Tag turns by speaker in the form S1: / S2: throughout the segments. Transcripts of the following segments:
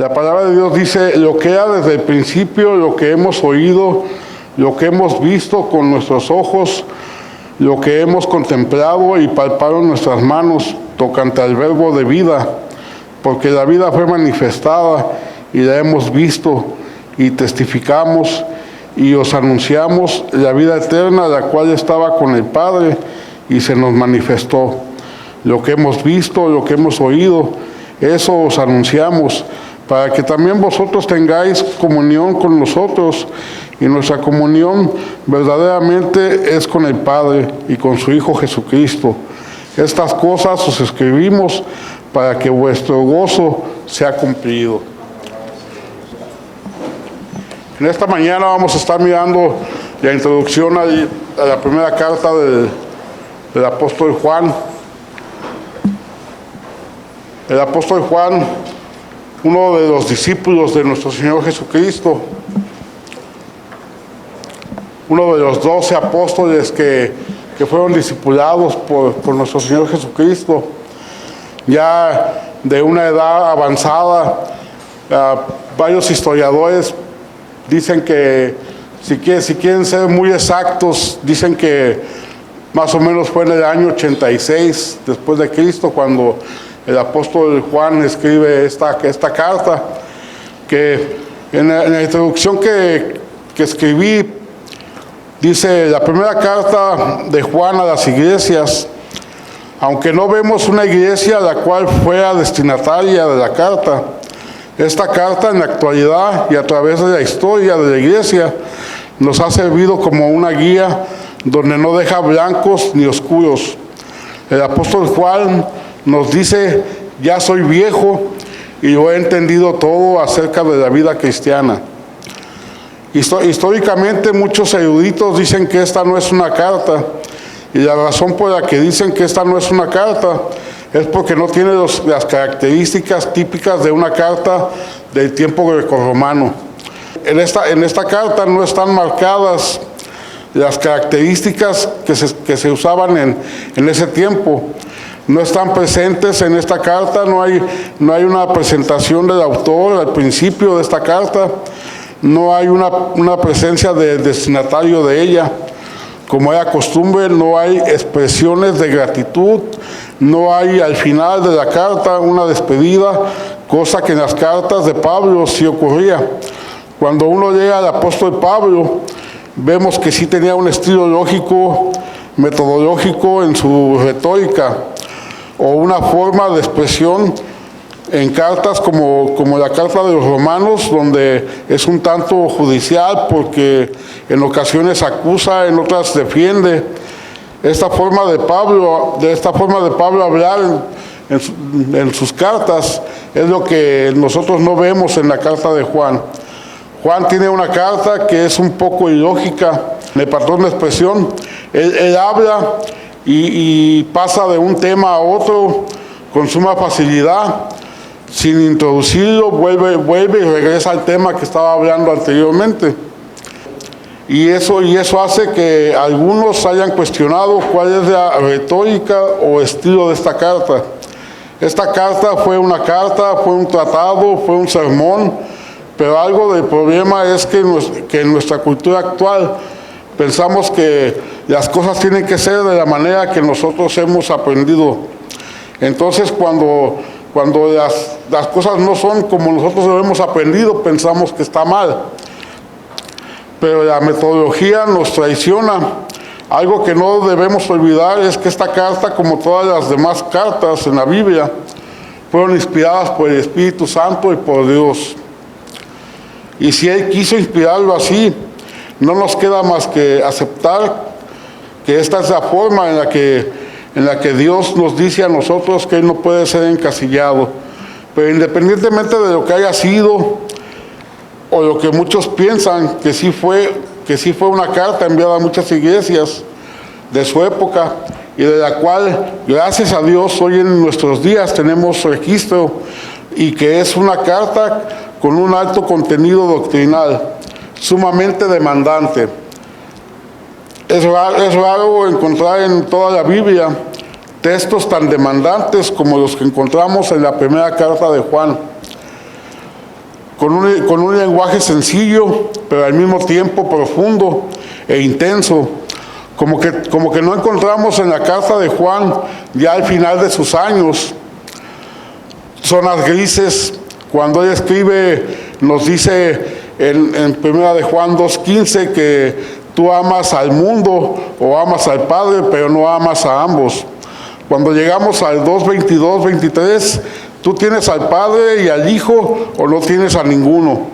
S1: La palabra de Dios dice: lo que era desde el principio, lo que hemos oído, lo que hemos visto con nuestros ojos, lo que hemos contemplado y palpado en nuestras manos, tocante al verbo de vida, porque la vida fue manifestada y la hemos visto y testificamos y os anunciamos la vida eterna, la cual estaba con el Padre y se nos manifestó. Lo que hemos visto, lo que hemos oído, eso os anunciamos, para que también vosotros tengáis comunión con nosotros, y nuestra comunión verdaderamente es con el Padre y con su Hijo Jesucristo. Estas cosas os escribimos para que vuestro gozo sea cumplido. En esta mañana vamos a estar mirando la introducción a la primera carta del apóstol Juan. El apóstol Juan, uno de los discípulos de nuestro Señor Jesucristo, uno de los 12 apóstoles que fueron discipulados por nuestro Señor Jesucristo, ya de una edad avanzada. Varios historiadores dicen que, si quieren ser muy exactos, dicen que más o menos fue en el año 86 después de Cristo cuando el apóstol Juan escribe esta carta, que en la introducción que escribí, dice: la primera carta de Juan a las iglesias. Aunque no vemos una iglesia la cual fuera destinataria de la carta, esta carta en la actualidad y a través de la historia de la iglesia nos ha servido como una guía donde no deja blancos ni oscuros. El apóstol Juan nos dice: ya soy viejo y lo he entendido todo acerca de la vida cristiana. Históricamente muchos eruditos dicen que esta no es una carta, y la razón por la que dicen que esta no es una carta es porque no tiene las características típicas de una carta del tiempo grecorromano. En esta carta no están marcadas las características que se usaban en ese tiempo. No están presentes en esta carta, no hay una presentación del autor al principio de esta carta. No hay una presencia del destinatario de ella. Como era costumbre, no hay expresiones de gratitud, no hay al final de la carta una despedida, cosa que en las cartas de Pablo sí ocurría. Cuando uno llega al apóstol Pablo, vemos que sí tenía un estilo lógico, metodológico en su retórica, o una forma de expresión en cartas como la carta de los Romanos, donde es un tanto judicial porque en ocasiones acusa, en otras defiende. Esta forma de Pablo hablar en sus cartas es lo que nosotros no vemos en la carta de Juan. Juan tiene una carta que es un poco ilógica en el patrón de expresión. Él habla y pasa de un tema a otro con suma facilidad. Sin introducirlo, vuelve y regresa al tema que estaba hablando anteriormente. Y eso hace que algunos hayan cuestionado cuál es la retórica o estilo de esta carta. Esta carta fue una carta, fue un tratado, fue un sermón, pero algo del problema es que en nuestra cultura actual pensamos que las cosas tienen que ser de la manera que nosotros hemos aprendido. Entonces, cuando las cosas no son como nosotros lo hemos aprendido, pensamos que está mal. Pero la metodología nos traiciona. Algo que no debemos olvidar es que esta carta, como todas las demás cartas en la Biblia, fueron inspiradas por el Espíritu Santo y por Dios. Y si Él quiso inspirarlo así, no nos queda más que aceptar que esta es la forma en la que Dios nos dice a nosotros que Él no puede ser encasillado. Pero independientemente de lo que haya sido, o lo que muchos piensan que sí fue una carta enviada a muchas iglesias de su época, y de la cual, gracias a Dios, hoy en nuestros días tenemos registro, y que es una carta con un alto contenido doctrinal, sumamente demandante. Es raro encontrar en toda la Biblia textos tan demandantes como los que encontramos en la primera carta de Juan. con un lenguaje sencillo, pero al mismo tiempo profundo e intenso. Como que no encontramos en la carta de Juan, ya al final de sus años, zonas grises. Cuando él escribe, nos dice en 1 de Juan 2:15 que tú amas al mundo o amas al Padre, pero no amas a ambos. Cuando llegamos al 2:22, 23, tú tienes al Padre y al Hijo o no tienes a ninguno.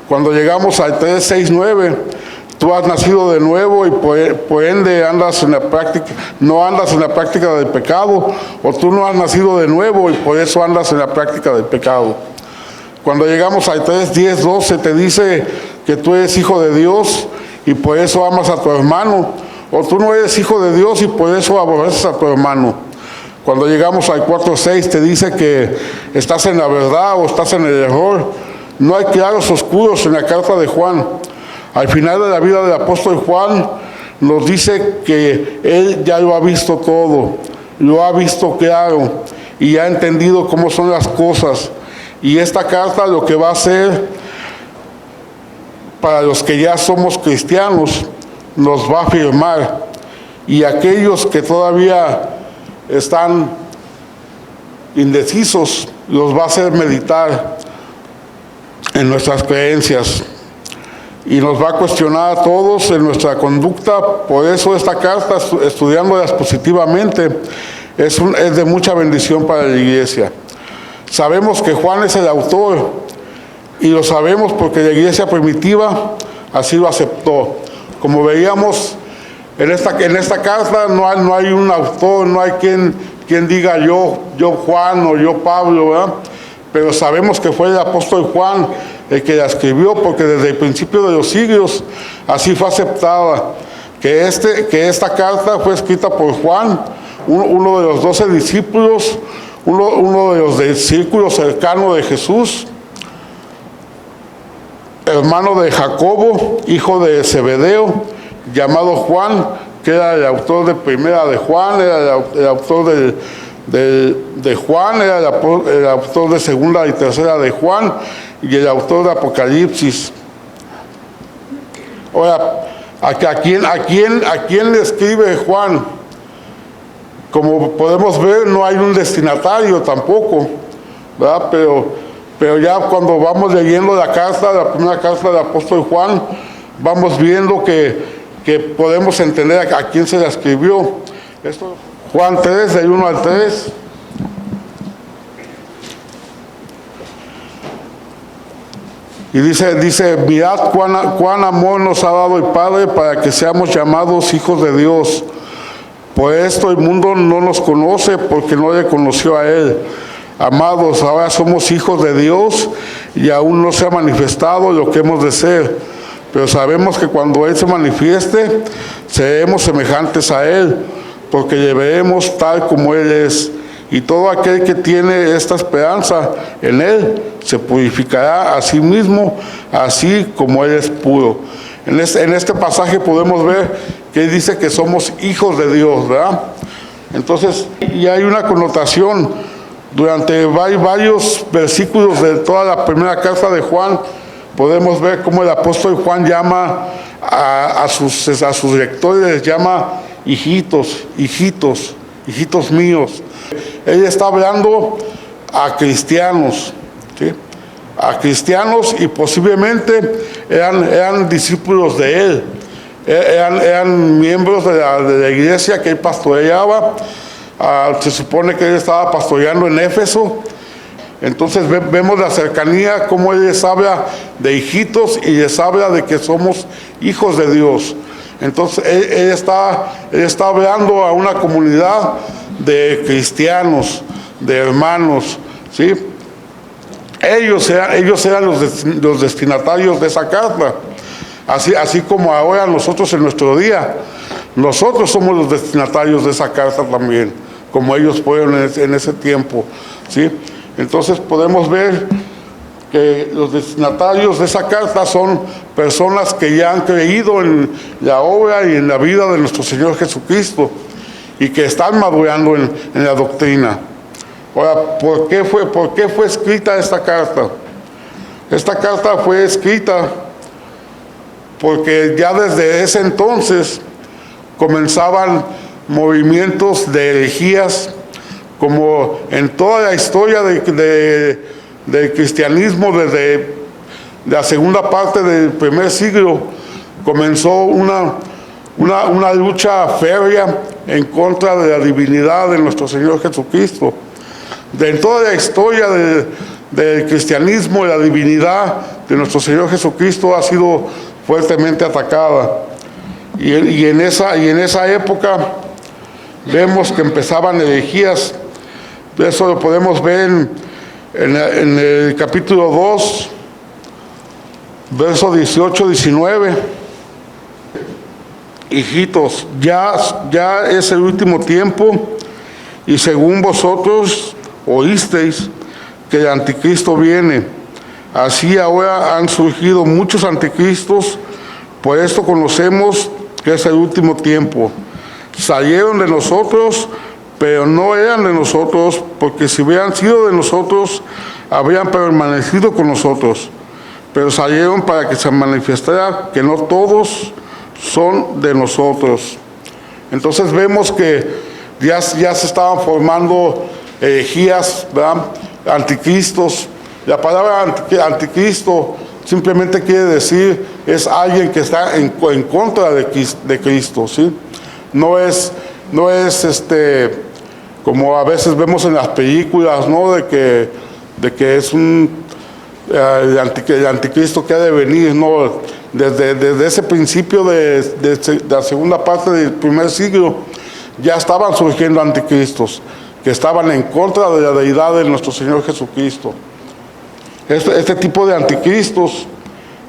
S1: Cuando llegamos al 3:6-9, tú has nacido de nuevo y por ende no andas en la práctica del pecado, o tú no has nacido de nuevo y por eso andas en la práctica del pecado. Cuando llegamos al 3:10-12, te dice que tú eres hijo de Dios y por eso amas a tu hermano, o tú no eres hijo de Dios y por eso aborreces a tu hermano. Cuando llegamos al 4:6, te dice que estás en la verdad o estás en el error. No hay claros oscuros en la carta de Juan. Al final de la vida del apóstol Juan, nos dice que él ya lo ha visto todo, lo ha visto claro y ha entendido cómo son las cosas. Y esta carta lo que va a hacer para los que ya somos cristianos, nos va a afirmar. Y aquellos que todavía están indecisos, los va a hacer meditar en nuestras creencias. Y nos va a cuestionar a todos en nuestra conducta. Por eso esta carta, estudiándolas positivamente, es de mucha bendición para la iglesia. Sabemos que Juan es el autor, y lo sabemos porque la iglesia primitiva así lo aceptó. Como veíamos en esta carta, no hay un autor, no hay quien diga yo Juan o yo Pablo, ¿verdad? Pero sabemos que fue el apóstol Juan el que la escribió, porque desde el principio de los siglos así fue aceptada, que esta carta fue escrita por Juan, uno de los 12 discípulos, uno de los del círculo cercano de Jesús, hermano de Jacobo, hijo de Zebedeo, llamado Juan, que era el autor de Primera de Juan, era el autor de Juan, era el autor de Segunda y Tercera de Juan, y el autor de Apocalipsis. Ahora, ¿a quién le escribe Juan? Como podemos ver, no hay un destinatario tampoco, ¿verdad? Pero ya cuando vamos leyendo la primera carta del apóstol Juan, vamos viendo que podemos entender a quién se la escribió. Juan 3, del 1 al 3. Y dice, mirad cuán amor nos ha dado el Padre para que seamos llamados hijos de Dios. Por esto el mundo no nos conoce porque no le conoció a Él. Amados, ahora somos hijos de Dios y aún no se ha manifestado lo que hemos de ser. Pero sabemos que cuando Él se manifieste, seremos semejantes a Él, porque le veremos tal como Él es. Y todo aquel que tiene esta esperanza en Él se purificará a sí mismo, así como Él es puro. En este pasaje podemos ver que Él dice que somos hijos de Dios, ¿verdad? Entonces, y hay una connotación durante varios versículos de toda la primera carta de Juan. Podemos ver cómo el apóstol Juan llama a sus lectores, les llama hijitos míos. Él está hablando a cristianos, ¿sí? A cristianos, y posiblemente eran discípulos de él, eran miembros de la iglesia que él pastoreaba. Se supone que él estaba pastoreando en Éfeso. Entonces vemos la cercanía, cómo él les habla de hijitos y les habla de que somos hijos de Dios. Entonces él está hablando a una comunidad de cristianos, de hermanos, ¿sí? Ellos eran los destinatarios de esa carta. Así como ahora nosotros en nuestro día, nosotros somos los destinatarios de esa carta también, como ellos fueron en ese tiempo, ¿sí? Entonces podemos ver que los destinatarios de esa carta son personas que ya han creído en la obra y en la vida de nuestro Señor Jesucristo y que están madurando en la doctrina. Ahora, ¿por qué fue escrita esta carta? Esta carta fue escrita porque ya desde ese entonces comenzaban movimientos de herejías, como en toda la historia del cristianismo, desde la segunda parte del primer siglo, comenzó una lucha férrea en contra de la divinidad de nuestro Señor Jesucristo. En toda la historia del cristianismo, la divinidad de nuestro Señor Jesucristo ha sido fuertemente atacada. Y en esa época vemos que empezaban herejías. Eso lo podemos ver en el capítulo 2, verso 18-19. Hijitos, ya es el último tiempo, y según vosotros oísteis que el anticristo viene, así ahora han surgido muchos anticristos. Por esto conocemos que es el último tiempo. Salieron de nosotros, pero no eran de nosotros, porque si hubieran sido de nosotros, habrían permanecido con nosotros. Pero salieron para que se manifestara que no todos son de nosotros. Entonces vemos que ya se estaban formando herejías, ¿verdad? Anticristos. La palabra anticristo simplemente quiere decir es alguien que está en contra de Cristo, ¿sí? No es como a veces vemos en las películas, ¿no? De que es el anticristo que ha de venir, ¿no? Desde ese principio de la segunda parte del primer siglo ya estaban surgiendo anticristos que estaban en contra de la deidad de nuestro Señor Jesucristo. Este tipo de anticristos,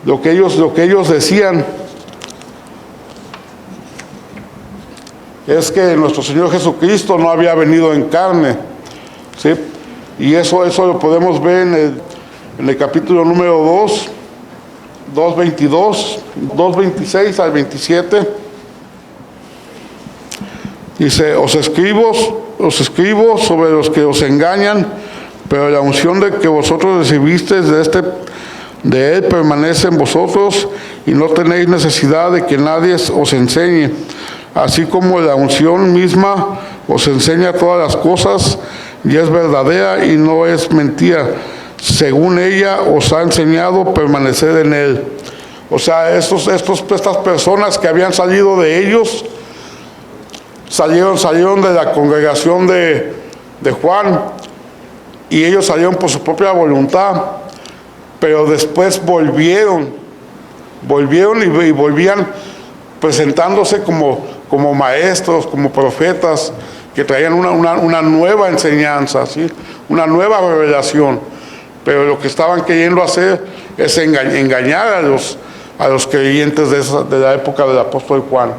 S1: lo que ellos decían es que nuestro Señor Jesucristo no había venido en carne, ¿sí? Y eso lo podemos ver en el capítulo número 2, 2:22, 2:26 al 27. Dice: os escribo sobre los que os engañan, pero la unción de que vosotros recibisteis de él permanece en vosotros, y no tenéis necesidad de que nadie os enseñe. Así como la unción misma os enseña todas las cosas, y es verdadera y no es mentira. Según ella os ha enseñado, permanecer en él. O sea, estas personas que habían salido de ellos, salieron de la congregación de Juan, y ellos salieron por su propia voluntad, pero después volvieron y volvían presentándose como maestros, como profetas, que traían una nueva enseñanza, ¿sí? Una nueva revelación. Pero lo que estaban queriendo hacer es engañar a los creyentes de la época del apóstol Juan.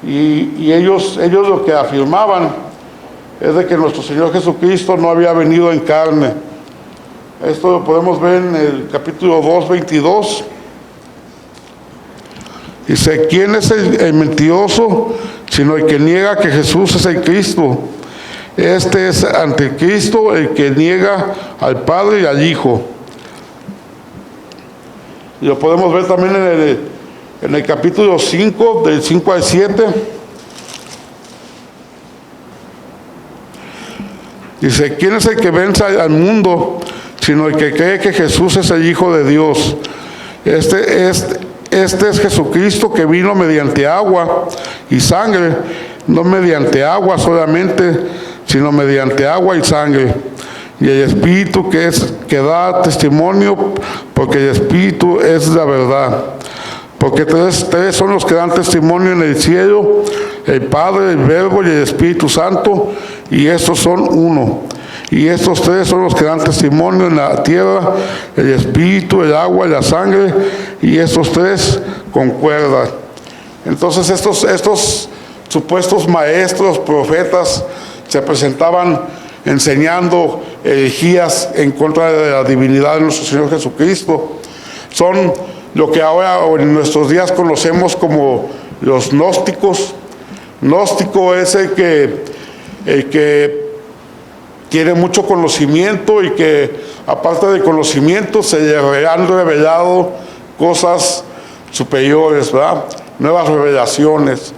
S1: Y ellos lo que afirmaban es de que nuestro Señor Jesucristo no había venido en carne. Esto lo podemos ver en el capítulo 2:22. Dice: ¿quién es el mentiroso sino el que niega que Jesús es el Cristo? Este es anticristo, el que niega al Padre y al Hijo. Y lo podemos ver también en el capítulo 5, del 5 al 7. Dice: ¿quién es el que vence al mundo sino el que cree que Jesús es el Hijo de Dios? Este es Jesucristo, que vino mediante agua y sangre, no mediante agua solamente, sino mediante agua y sangre. Y el Espíritu que da testimonio, porque el Espíritu es la verdad. Porque tres son los que dan testimonio en el cielo: el Padre, el Verbo y el Espíritu Santo, y estos son uno. Y estos tres son los que dan testimonio en la tierra: el Espíritu, el agua y la sangre, y estos tres concuerdan. Entonces estos supuestos maestros, profetas, se presentaban enseñando herejías en contra de la divinidad de nuestro Señor Jesucristo. Son lo que ahora en nuestros días conocemos como los gnósticos. Gnóstico es el que tiene mucho conocimiento y que aparte de conocimiento, se le han revelado cosas superiores, ¿verdad? Nuevas revelaciones,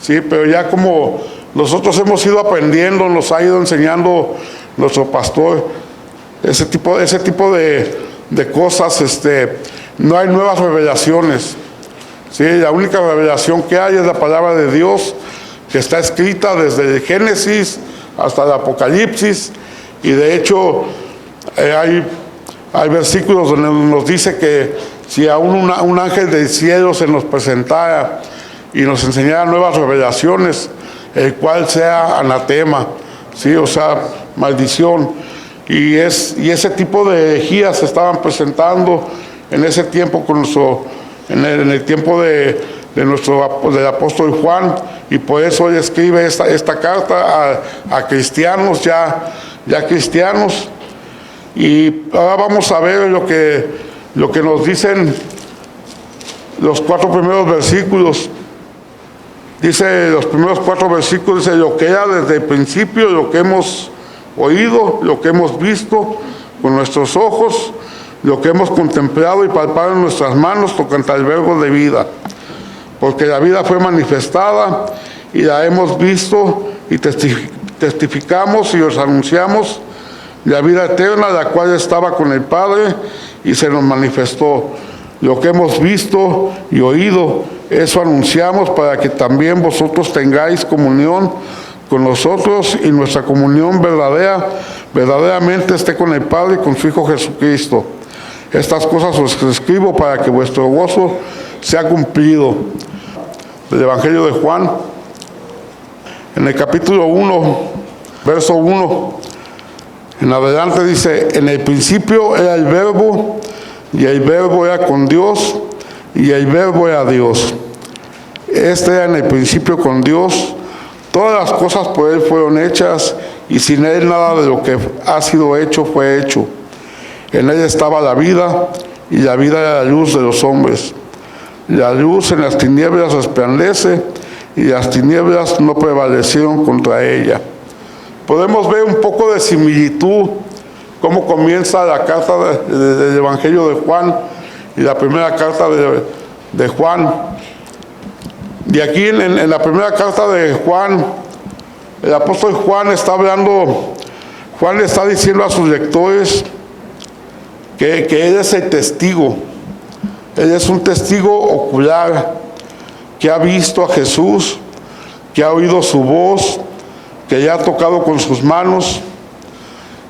S1: ¿sí? Pero ya como nosotros hemos ido aprendiendo, nos ha ido enseñando nuestro pastor, ese tipo de cosas, no hay nuevas revelaciones, ¿sí? La única revelación que hay es la palabra de Dios, que está escrita desde el Génesis hasta el Apocalipsis, y de hecho hay versículos donde nos dice que si aún un ángel del cielo se nos presentara y nos enseñara nuevas revelaciones, el cual sea anatema, ¿sí? O sea, maldición. Y ese tipo de herejías se estaban presentando en ese tiempo en el tiempo del apóstol Juan, y por eso él escribe esta carta a cristianos, ya cristianos. Y ahora vamos a ver lo que nos dicen los 4 primeros versículos. Dice, los primeros 4 versículos, dice: lo que era desde el principio, lo que hemos oído, lo que hemos visto con nuestros ojos, lo que hemos contemplado y palpado en nuestras manos tocante al verbo de vida. Porque la vida fue manifestada y la hemos visto y testificamos y os anunciamos la vida eterna, la cual estaba con el Padre y se nos manifestó. Lo que hemos visto y oído, eso anunciamos, para que también vosotros tengáis comunión con nosotros, y nuestra comunión verdaderamente esté con el Padre y con su Hijo Jesucristo. Estas cosas os escribo para que vuestro gozo sea cumplido. Del Evangelio de Juan, en el capítulo 1, verso 1 en adelante, dice: en el principio era el verbo, y el verbo era con Dios, y el verbo era Dios. Este era en el principio con Dios. Todas las cosas por él fueron hechas, y sin él nada de lo que ha sido hecho fue hecho. En él estaba la vida, y la vida era la luz de los hombres. La luz en las tinieblas resplandece, y las tinieblas no prevalecieron contra ella. Podemos ver un poco de similitud, cómo comienza la carta del Evangelio de Juan y la primera carta de Juan. Y aquí en la primera carta de Juan, el apóstol Juan está hablando, Juan le está diciendo a sus lectores que él es el testigo. Él es un testigo ocular que ha visto a Jesús, que ha oído su voz, que ya ha tocado con sus manos,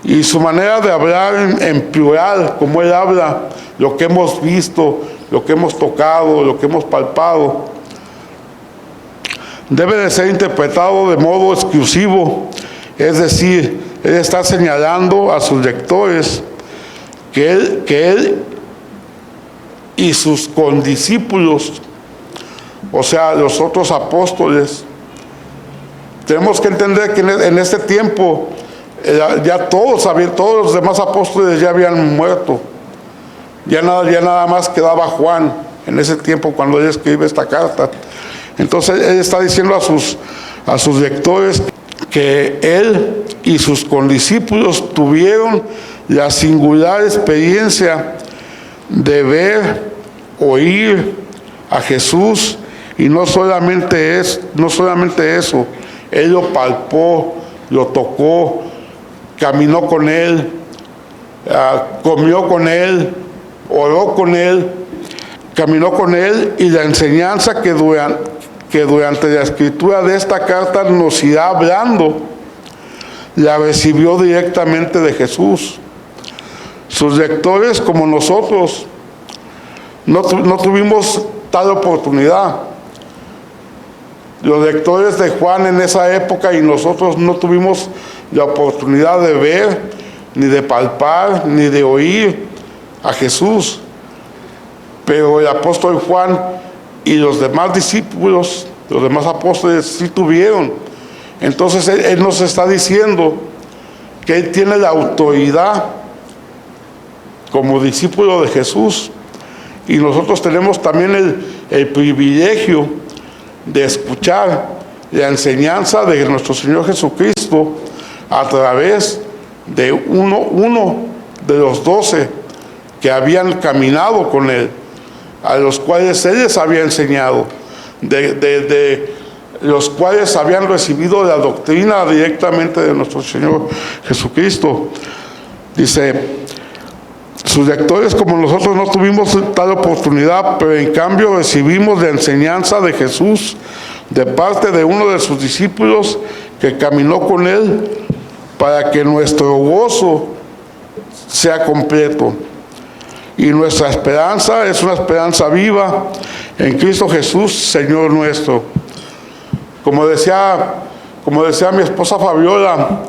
S1: y su manera de hablar en plural, como él habla, lo que hemos visto, lo que hemos tocado, lo que hemos palpado, debe de ser interpretado de modo exclusivo. Es decir, él está señalando a sus lectores que él y sus condiscípulos, o sea, los otros apóstoles, tenemos que entender que en este tiempo ya todos los demás apóstoles ya habían muerto. Ya nada más quedaba Juan en ese tiempo cuando él escribe esta carta. Entonces él está diciendo a sus lectores que él y sus condiscípulos tuvieron la singular experiencia de ver, oír a Jesús, y no solamente eso, él lo palpó, lo tocó, caminó con él, comió con él, oró con él, caminó con él, y la enseñanza que durante la escritura de esta carta nos irá hablando, la recibió directamente de Jesús. Sus lectores, como nosotros, no tuvimos tal oportunidad. Los lectores de Juan en esa época y nosotros no tuvimos la oportunidad de ver, ni de palpar, ni de oír a Jesús. Pero el apóstol Juan y los demás discípulos, los demás apóstoles, sí tuvieron. Entonces él nos está diciendo que él tiene la autoridad como discípulo de Jesús, y nosotros tenemos también el privilegio de escuchar la enseñanza de nuestro Señor Jesucristo a través de uno de los 12 que habían caminado con él, a los cuales él les había enseñado, de los cuales habían recibido la doctrina directamente de nuestro Señor Jesucristo. Dice, sus lectores como nosotros no tuvimos tal oportunidad, pero en cambio recibimos la enseñanza de Jesús de parte de uno de sus discípulos que caminó con él, para que nuestro gozo sea completo. Y nuestra esperanza es una esperanza viva en Cristo Jesús, Señor nuestro. Como decía mi esposa Fabiola,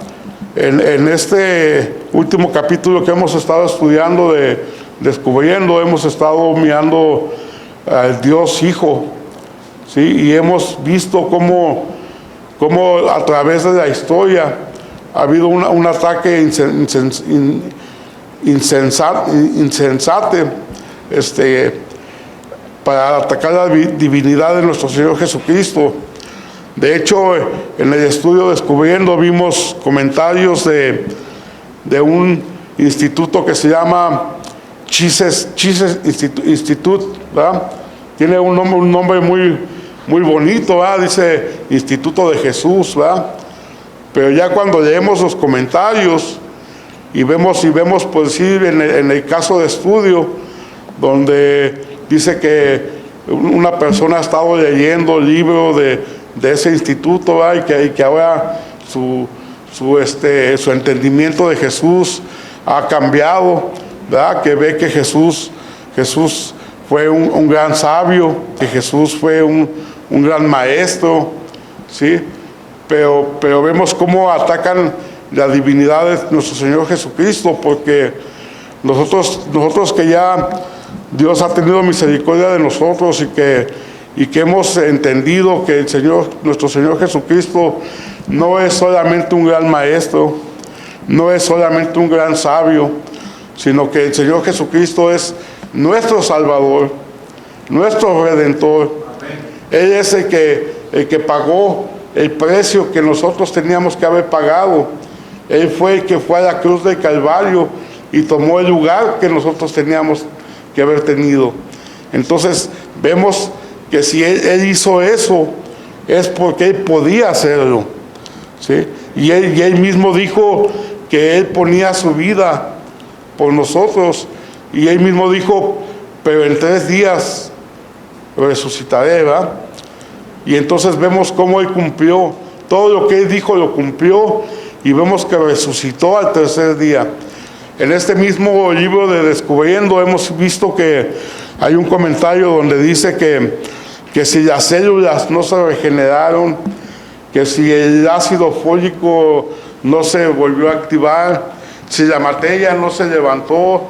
S1: en este último capítulo que hemos estado estudiando de Descubriendo, hemos estado mirando al Dios Hijo, ¿sí? Y hemos visto cómo a través de la historia ha habido un ataque insensate para atacar la divinidad de nuestro Señor Jesucristo. De hecho, en el estudio Descubriendo vimos comentarios de un instituto que se llama Jesus Institute, ¿verdad? Tiene un nombre muy bonito, ¿verdad? Dice Instituto de Jesús, ¿verdad? Pero ya cuando leemos los comentarios y vemos por decir en el caso de estudio, donde dice que una persona ha estado leyendo el libro de ese instituto, ¿verdad? Y que ahora su entendimiento de Jesús ha cambiado, ¿verdad? Que ve que Jesús fue un gran sabio, que Jesús fue un gran maestro, ¿sí? Pero vemos cómo atacan la divinidad de nuestro Señor Jesucristo, porque nosotros que ya Dios ha tenido misericordia de nosotros y que hemos entendido que nuestro Señor Jesucristo no es solamente un gran maestro, no es solamente un gran sabio, sino que el Señor Jesucristo es nuestro Salvador, nuestro Redentor. Amén. Él es el que pagó el precio que nosotros teníamos que haber pagado. Él fue el que fue a la cruz del Calvario y tomó el lugar que nosotros teníamos que haber tenido. Entonces vemos que si él hizo eso, es porque él podía hacerlo, ¿sí? Y él mismo dijo que él ponía su vida por nosotros, y él mismo dijo, pero en 3 días resucitaré, ¿verdad? Y entonces vemos cómo él cumplió todo lo que él dijo, lo cumplió, y vemos que resucitó al 3er día. En este mismo libro de Descubriendo hemos visto que hay un comentario donde dice que si las células no se regeneraron, que si el ácido fólico no se volvió a activar, si la materia no se levantó,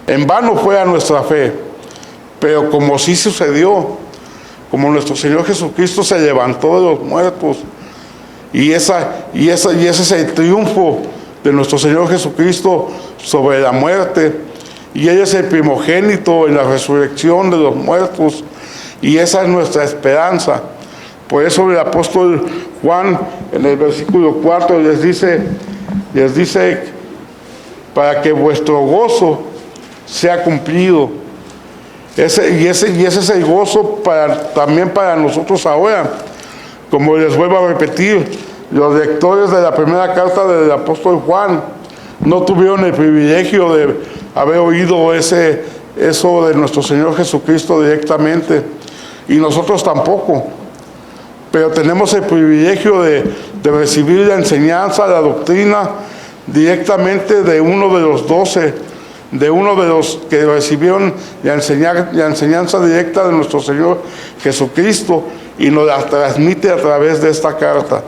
S1: en vano fue a nuestra fe. Pero como sí sucedió, como nuestro Señor Jesucristo se levantó de los muertos, y ese es el triunfo de nuestro Señor Jesucristo sobre la muerte, y Él es el primogénito en la resurrección de los muertos, y esa es nuestra esperanza. Por eso el apóstol Juan en el versículo 4 les dice para que vuestro gozo sea cumplido. Y ese es el gozo también para nosotros ahora. Como les vuelvo a repetir, los lectores de la primera carta del apóstol Juan no tuvieron el privilegio de haber oído eso de nuestro Señor Jesucristo directamente, y nosotros tampoco. Pero tenemos el privilegio de recibir la enseñanza, la doctrina directamente de uno de los 12, de uno de los que recibieron la enseñanza directa de nuestro Señor Jesucristo, y nos la transmite a través de esta carta.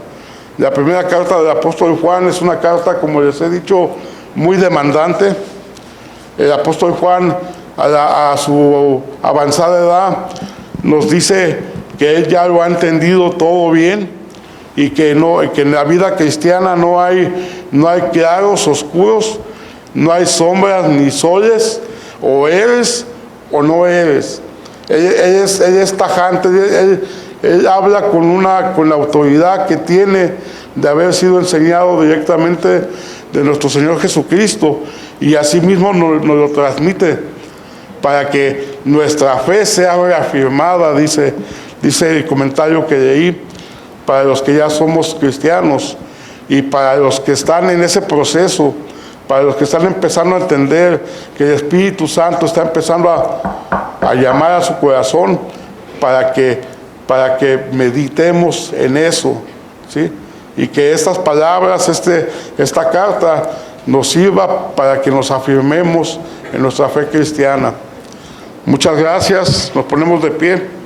S1: La primera carta del apóstol Juan es una carta, como les he dicho, muy demandante. El apóstol Juan, a su avanzada edad, nos dice que él ya lo ha entendido todo bien, y que en la vida cristiana no hay claros, oscuros, no hay sombras ni soles, o eres o no eres. Él es tajante, él habla con la autoridad que tiene de haber sido enseñado directamente de nuestro Señor Jesucristo, y asimismo nos lo transmite para que nuestra fe sea reafirmada, dice el comentario que leí, para los que ya somos cristianos y para los que están en ese proceso, para los que están empezando a entender que el Espíritu Santo está empezando a llamar a su corazón para que meditemos en eso, ¿sí? Y que estas palabras, esta carta nos sirva para que nos afirmemos en nuestra fe cristiana. Muchas gracias, nos ponemos de pie.